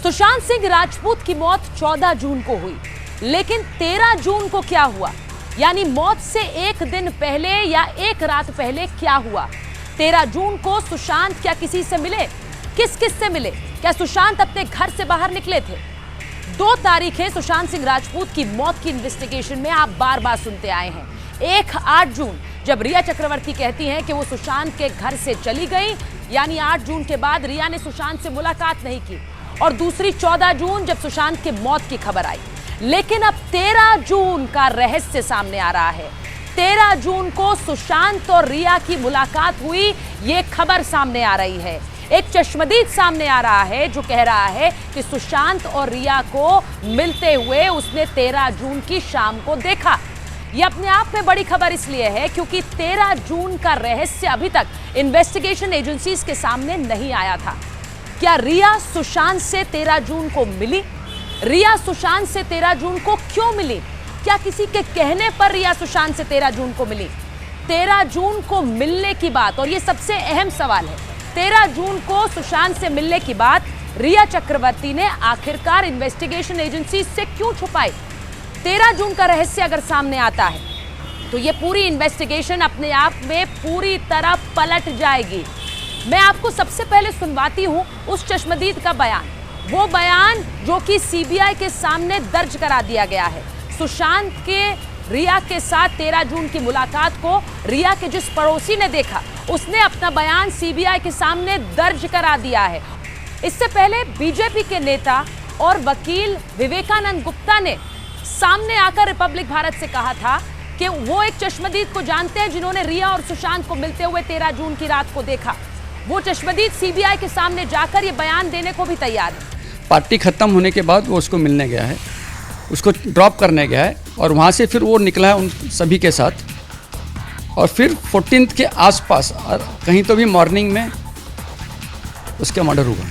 सुशांत सिंह राजपूत की मौत 14 जून को हुई, लेकिन 13 जून को क्या हुआ, यानी मौत से एक दिन पहले या एक रात पहले क्या हुआ। 13 जून को सुशांत क्या किसी से मिले, किस किस से मिले, क्या सुशांत अपने घर से बाहर निकले थे। 2 तारीखें सुशांत सिंह राजपूत की मौत की इन्वेस्टिगेशन में आप बार बार सुनते आए हैं। एक 8 जून जब रिया चक्रवर्ती कहती हैं कि वो सुशांत के घर से चली गई, यानी 8 जून के बाद रिया ने सुशांत से मुलाकात नहीं की, और दूसरी 14 जून जब सुशांत की मौत की खबर आई। लेकिन अब 13 जून का रहस्य सामने आ रहा है। 13 जून को सुशांत और रिया की मुलाकात हुई, ये खबर सामने आ रही है। एक चश्मदीद सामने आ रहा है जो कह रहा है कि सुशांत और रिया को मिलते हुए उसने 13 जून की शाम को देखा। यह अपने आप में बड़ी खबर इसलिए है क्योंकि 13 जून का रहस्य अभी तक इन्वेस्टिगेशन एजेंसीज के सामने नहीं आया था। क्या रिया सुशांत से 13 जून को मिली? रिया सुशांत से 13 जून को क्यों मिली? क्या किसी के कहने पर रिया सुशांत से 13 जून को मिली? 13 जून को मिलने की बात, और ये सबसे अहम सवाल है, 13 जून को सुशांत से मिलने की बात रिया चक्रवर्ती ने आखिरकार इन्वेस्टिगेशन एजेंसी से क्यों छुपाई? 13 जून का रहस्य अगर सामने आता है तो ये पूरी इन्वेस्टिगेशन अपने आप में पूरी तरह पलट जाएगी। मैं आपको सबसे पहले सुनवाती हूं उस चश्मदीद का बयान, वो बयान जो कि सीबीआई के सामने दर्ज करा दिया गया है। सुशांत के रिया के साथ 13 जून की मुलाकात को रिया के जिस पड़ोसी ने देखा, उसने अपना बयान सीबीआई के सामने दर्ज करा दिया है। इससे पहले बीजेपी के नेता और वकील विवेकानंद गुप्ता ने सामने आकर रिपब्लिक भारत से कहा था कि वो एक चश्मदीद को जानते हैं जिन्होंने रिया और सुशांत को मिलते हुए 13 जून की रात को देखा। वो चश्मदीद सीबीआई के सामने जाकर ये बयान देने को भी तैयार है। पार्टी खत्म होने के बाद वो उसको मिलने गया है, उसको ड्रॉप करने गया है, और वहाँ से फिर वो निकला है उन सभी के साथ, और फिर 14 के आसपास कहीं तो भी मॉर्निंग में उसका मर्डर हुआ।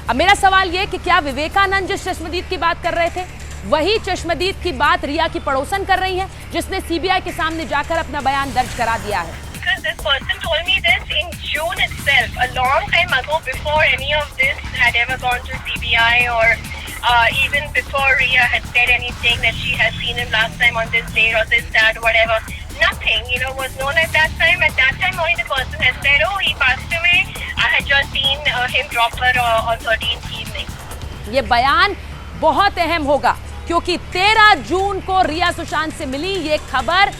अब मेरा सवाल ये कि क्या विवेकानंद जिस चश्मदीद की बात कर रहे थे वही चश्मदीद की बात रिया की पड़ोसन कर रही है जिसने सीबीआई के सामने जाकर अपना बयान दर्ज करा दिया है? This person told me this in June itself, a long time ago, before any of this had ever gone to CBI, or even before Riya had said anything that she had seen him last time on this date or this, that, whatever. Nothing, was known at that time. At that time, only the person had said, "Oh, he passed away. I had just seen him drop her on 13th evening." ये बयान बहुत अहम होगा क्योंकि 13 जून को रिया सुशांत से मिली। ये खबर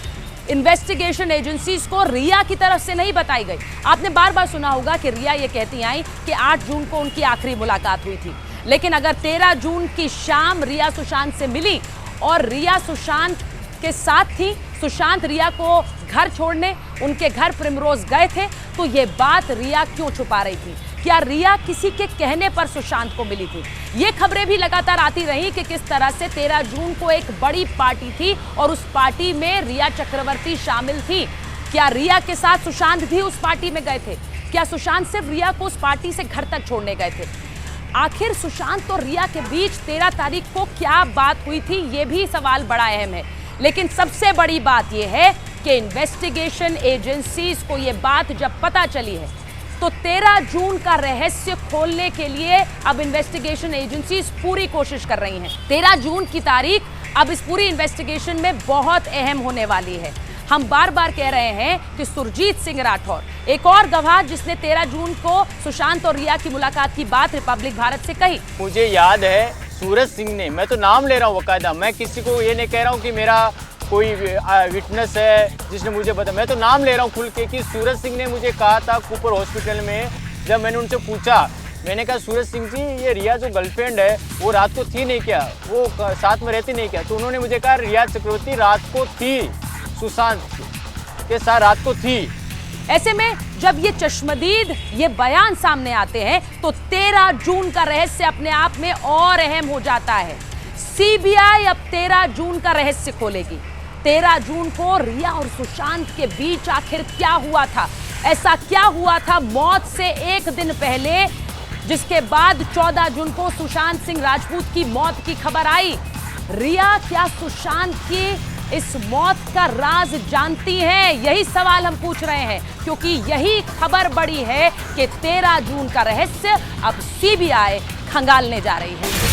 इन्वेस्टिगेशन एजेंसीज को रिया की तरफ से नहीं बताई गई। आपने बार बार सुना होगा कि रिया ये कहती आई कि 8 जून को उनकी आखिरी मुलाकात हुई थी, लेकिन अगर 13 जून की शाम रिया सुशांत से मिली और रिया सुशांत के साथ थी, सुशांत रिया को घर छोड़ने उनके घर प्रिमरोज गए थे, तो ये बात रिया क्यों छुपा रही थी? क्या रिया किसी के कहने पर सुशांत को मिली थी? ये खबरें भी लगातार आती रही कि किस तरह से 13 जून को एक बड़ी पार्टी थी और उस पार्टी में रिया चक्रवर्ती शामिल थी। क्या रिया के साथ सुशांत भी उस पार्टी में गए थे? क्या सुशांत सिर्फ रिया को उस पार्टी से घर तक छोड़ने गए थे? आखिर सुशांत और रिया के बीच 13 तारीख को क्या बात हुई थी, ये भी सवाल बड़ा अहम है। लेकिन सबसे बड़ी बात यह है कि इन्वेस्टिगेशन एजेंसीज को यह बात जब पता चली है तो 13 जून का रहस्य खोलने के लिए अब इन्वेस्टिगेशन एजेंसीज पूरी कोशिश कर रही हैं। 13 जून की तारीख अब इस पूरी इन्वेस्टिगेशन में बहुत अहम होने वाली है। हम बार बार कह रहे हैं कि सुरजीत सिंह राठौर, एक और गवाह जिसने 13 जून को सुशांत और रिया की मुलाकात की बात रिपब्लिक भारत से कही। मुझे याद है सूरज सिंह ने, मैं तो नाम ले रहा हूँ बकायदा, मैं किसी को ये नहीं कह रहा हूँ कि मेरा कोई विटनेस है जिसने मुझे बताया, मैं तो नाम ले रहा हूँ खुल के कि सूरज सिंह ने मुझे कहा था कूपर हॉस्पिटल में, जब मैंने उनसे पूछा, मैंने कहा सूरज सिंह जी ये रिया जो गर्लफ्रेंड है वो रात को थी नहीं क्या, वो साथ में रहती नहीं क्या? तो उन्होंने मुझे कहा रिया चक्रवर्ती रात को थी, सुशांत के साथ रात को थी। ऐसे में जब ये चश्मदीद ये बयान सामने आते हैं तो 13 जून का रहस्य अपने आप में और अहम हो जाता है। सीबीआई अब 13 जून का रहस्य खोलेगी। 13 जून को रिया और सुशांत के बीच आखिर क्या हुआ था? ऐसा क्या हुआ था मौत से एक दिन पहले जिसके बाद 14 जून को सुशांत सिंह राजपूत की मौत की खबर आई? रिया क्या सुशांत की इस मौत का राज जानती हैं? यही सवाल हम पूछ रहे हैं क्योंकि यही खबर बड़ी है कि 13 जून का रहस्य अब सीबीआई खंगालने जा रही है।